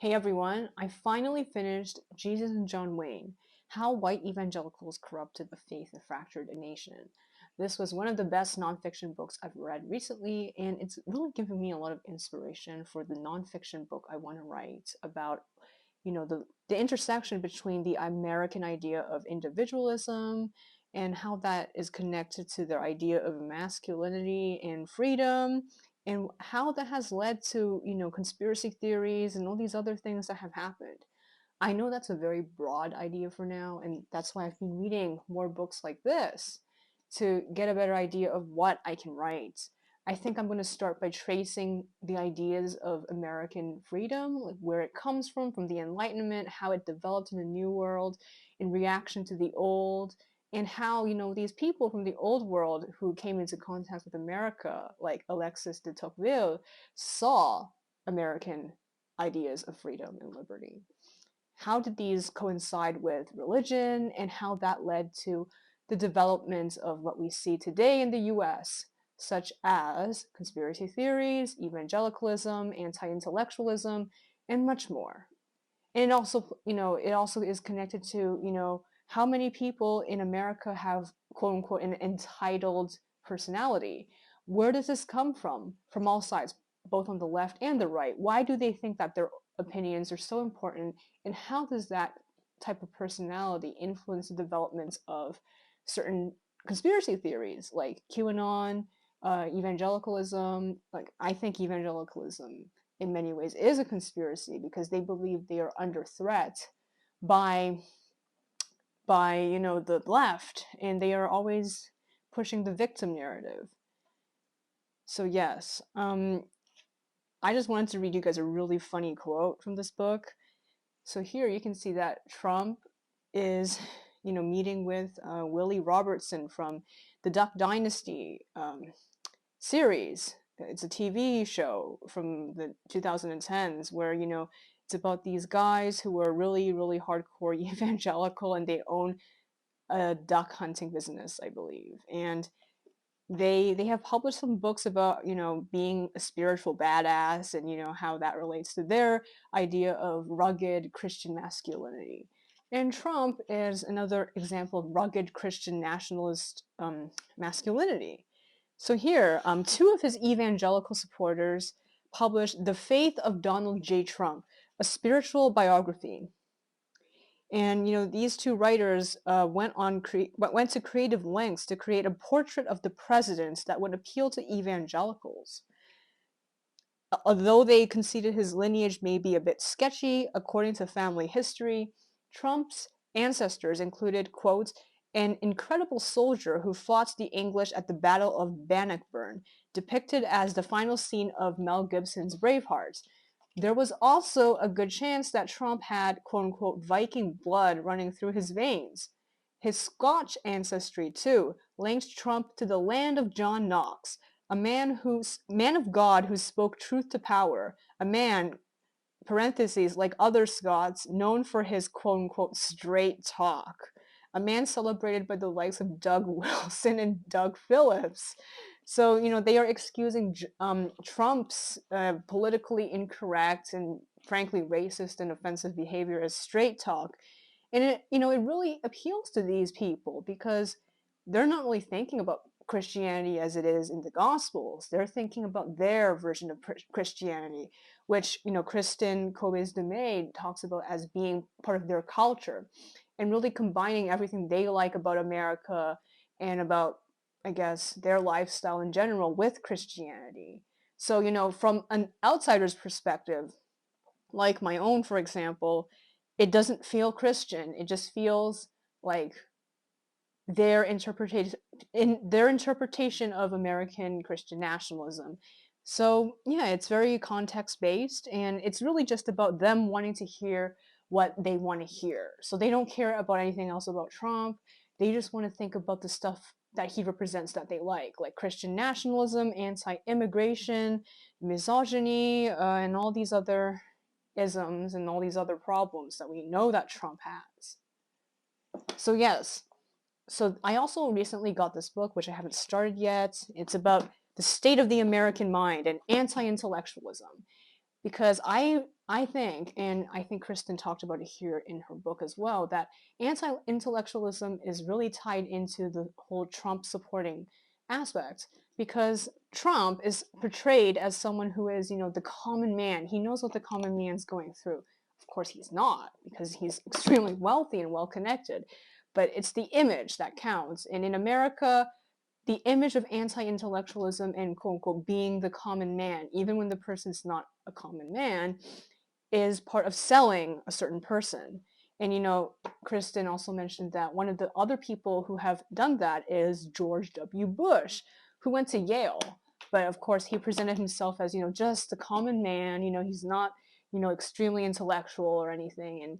Hey everyone, I finally finished Jesus and John Wayne, How White Evangelicals Corrupted the Faith and Fractured a Nation. This was one of the best nonfiction books I've read recently, and it's really given me a lot of inspiration for the nonfiction book I want to write about, the intersection between the American idea of individualism and how that is connected to their idea of masculinity and freedom, and how that has led to conspiracy theories and all these other things that have happened. I know that's a very broad idea for now, and that's why I've been reading more books like this to get a better idea of what I can write. I think I'm going to start by tracing the ideas of American freedom, like where it comes from the Enlightenment, how it developed in the New World in reaction to the Old, and how these people from the Old World who came into contact with America, like Alexis de Tocqueville, saw American ideas of freedom and liberty. How did these coincide with religion, and how that led to the development of what we see today in the US, such as conspiracy theories, evangelicalism, anti-intellectualism, and much more. And it also is connected to, how many people in America have quote unquote an entitled personality. Where does this come from all sides, both on the left and the right? Why do they think that their opinions are so important, and how does that type of personality influence the development of certain conspiracy theories like QAnon, evangelicalism? Like, I think evangelicalism in many ways is a conspiracy because they believe they are under threat by the left, and they are always pushing the victim narrative. So yes, I just wanted to read you guys a really funny quote from this book. So here you can see that Trump is meeting with Willie Robertson from the Duck Dynasty series. It's a TV show from the 2010s where it's about these guys who are really, really hardcore evangelical, and they own a duck hunting business, I believe. And they have published some books about being a spiritual badass, and how that relates to their idea of rugged Christian masculinity. And Trump is another example of rugged Christian nationalist masculinity. So here, two of his evangelical supporters published The Faith of Donald J. Trump, a spiritual biography. And these two writers went to creative lengths to create a portrait of the president that would appeal to evangelicals. Although they conceded his lineage may be a bit sketchy, according to family history, Trump's ancestors included, quote, an incredible soldier who fought the English at the Battle of Bannockburn, depicted as the final scene of Mel Gibson's Braveheart. There was also a good chance that Trump had, quote unquote, Viking blood running through his veins. His Scotch ancestry, too, linked Trump to the land of John Knox, a man of God who spoke truth to power, a man, parentheses, like other Scots, known for his quote unquote straight talk, a man celebrated by the likes of Doug Wilson and Doug Phillips. So, they are excusing Trump's politically incorrect and frankly racist and offensive behavior as straight talk. And it really appeals to these people because they're not really thinking about Christianity as it is in the Gospels. They're thinking about their version of Christianity, which, Kristin Kobe talks about as being part of their culture, and really combining everything they like about America and about, I guess, their lifestyle in general with Christianity. So, from an outsider's perspective, like my own, for example, it doesn't feel Christian. It just feels like their interpretation of American Christian nationalism. So yeah, it's very context based, and it's really just about them wanting to hear what they want to hear. So they don't care about anything else about Trump. They just want to think about the stuff that he represents that they like Christian nationalism, anti-immigration, misogyny, and all these other isms and all these other problems that we know that Trump has. So yes, so I also recently got this book, which I haven't started yet. It's about the state of the American mind and anti-intellectualism. because I think, and I think Kristin talked about it here in her book as well, that anti-intellectualism is really tied into the whole Trump supporting aspect, because Trump is portrayed as someone who is, the common man. He knows what the common man's going through. Of course, he's not, because he's extremely wealthy and well connected, but it's the image that counts. And in America, the image of anti-intellectualism and quote unquote being the common man, even when the person's not a common man, is part of selling a certain person. And Kristin also mentioned that one of the other people who have done that is George W. Bush, who went to Yale. But of course, he presented himself as, just a common man. He's not, extremely intellectual or anything.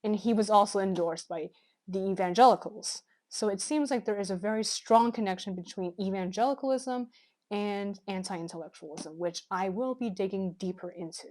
And he was also endorsed by the Evangelicals. So it seems like there is a very strong connection between evangelicalism and anti-intellectualism, which I will be digging deeper into.